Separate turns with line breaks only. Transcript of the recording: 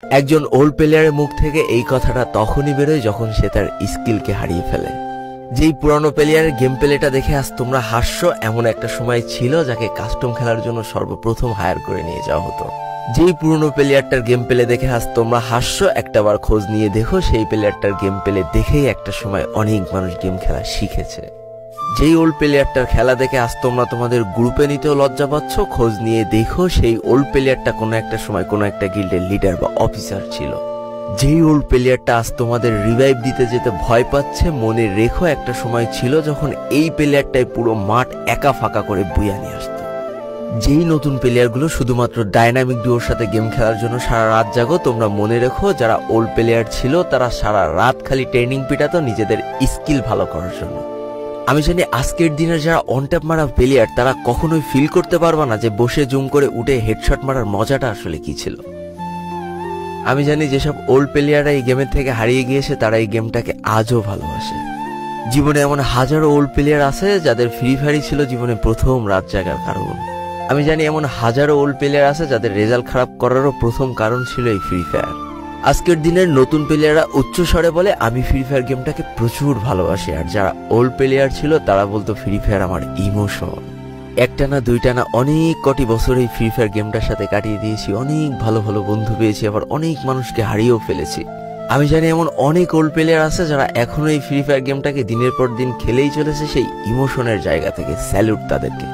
একজন ওল্ড প্লেয়ারের মুখ থেকে এই কথাটা তখনই বেরোয় যখন সে তার স্কিলকে হারিয়ে ফেলে। যেই পুরানো প্লেয়ারের গেম প্লেটা দেখে আজ তোমরা হাসছো, এমন একটা সময় ছিল যাকে কাস্টম খেলার জন্য সর্বপ্রথম হায়ার করে নিয়ে যাওয়া হতো। যেই পুরনো প্লেয়ারটার গেম প্লে দেখে আজ তোমরা হাসছো, একটাবার খোঁজ নিয়ে দেখো সেই প্লেয়ারটার গেম প্লে দেখেই একটা সময় অনেক মানুষ গেম খেলা শিখেছে। যেই ওল্ড প্লেয়ারটার খেলা দেখে আজ তোমরা তোমাদের গ্রুপে নিতেও লজ্জা পাচ্ছ, খোঁজ নিয়ে দেখো সেই ওল্ড প্লেয়ারটা কোনো একটা সময় কোনো একটা গিল্ডের লিডার বা অফিসার ছিল। যেই ওল্ড প্লেয়ারটা আজ তোমাদের রিভাইভ দিতে যেতে ভয় পাচ্ছে, মনে রেখো একটা সময় ছিল যখন এই প্লেয়ারটাই পুরো মাঠ একা ফাঁকা করে বুয়া নিয়ে আসতো। যেই নতুন প্লেয়ারগুলো শুধুমাত্র ডাইনামিক ডুয়োর সাথে গেম খেলার জন্য সারা রাত জাগো, তোমরা মনে রেখো যারা ওল্ড প্লেয়ার ছিল তারা সারা রাত খালি ট্রেনিং পিটাতো নিজেদের স্কিল ভালো করার জন্য। আমি জানি আজকের দিনের যারা অন ট্যাপ মারা প্লেয়ার তারা কখনোই ফিল করতে পারবে না যে বসে জুম করে উঠে হেডশট মারার মজাটা আসলে কি ছিল। আমি জানি যেসব ওল্ড প্লেয়াররা এই গেমের থেকে হারিয়ে গিয়েছে তারা এই গেমটাকে আজও ভালোবাসে। জীবনে এমন হাজারো ওল্ড প্লেয়ার আছে যাদের ফ্রি ফায়ারই ছিল জীবনে প্রথম রাত জাগার কারণ। আমি জানি এমন হাজারো ওল্ড প্লেয়ার আছে যাদের রেজাল্ট খারাপ করারও প্রথম কারণ ছিল এই ফ্রি ফায়ার। আজকের দিনের নতুন প্লেয়াররা উচ্চ স্বরে বলে আমি ফ্রি ফায়ার গেমটাকে প্রচুর ভালোবাসি, আর যারা ওল্ড প্লেয়ার ছিল তারা বলতো ফ্রি ফায়ার আমার ইমোশন। একটা না দুইটা না অনেক কটি বছর এই ফ্রি ফায়ার গেমটার সাথে কাটিয়ে দিয়েছি, অনেক ভালো ভালো বন্ধু পেয়েছি, আবার অনেক মানুষকে হারিয়েও ফেলেছি। আমি জানি এমন অনেক ওল্ড প্লেয়ার আছে যারা এখনো এই ফ্রি ফায়ার গেমটাকে দিনের পর দিন খেলেই চলেছে সেই ইমোশনের জায়গা থেকে। স্যালুট তাদেরকে।